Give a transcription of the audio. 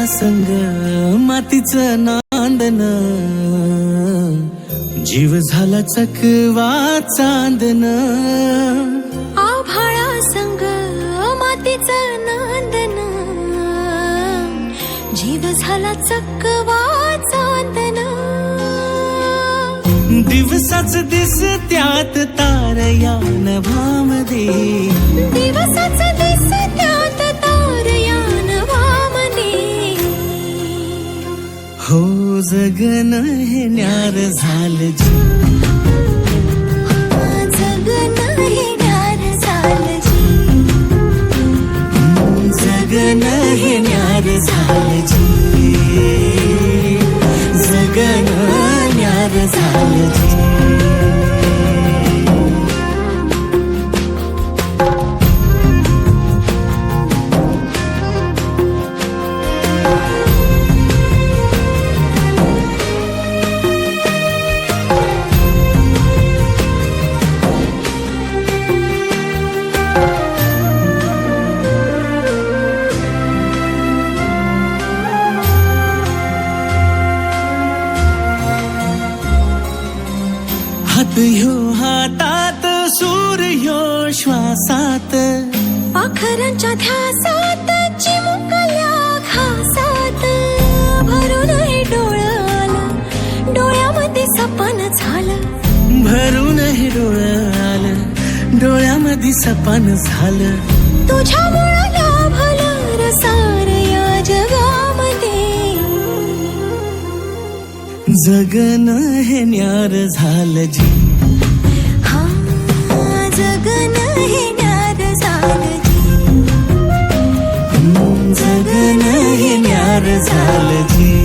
संग मातीचं नांदन, जीव झाला चकवा चांदन. आभाळा संग मातीचं नांदन, जीव झाला चकवा चांदन. दिवसाच दिसत्यात तारया नभामध्ये, दिवसाच दिसत्यात तारया नभामध्ये. हो जगन हे न्यार झालं जी, जगन हे न्यार झालं जी. जगन हे न्यार झालं जी, जगन न्यार झालं जी. हात ह्यो हातात, सूर ह्यो श्वासात, पाखरांच्या ध्यासात, चिमुकल्या घासात. भरून हे डोळं आलं, डोळ्यामध्ये सपन झालं. भरून हे डोळं आलं, डोळ्यामध्ये सपन झालं. तुझ्यामुळं लाभलं रसार या जगामध्ये. जगन हे न्यार झालं जी, हा जगन हे न्यार झालं जी. जगन हे न्यार झालं जी.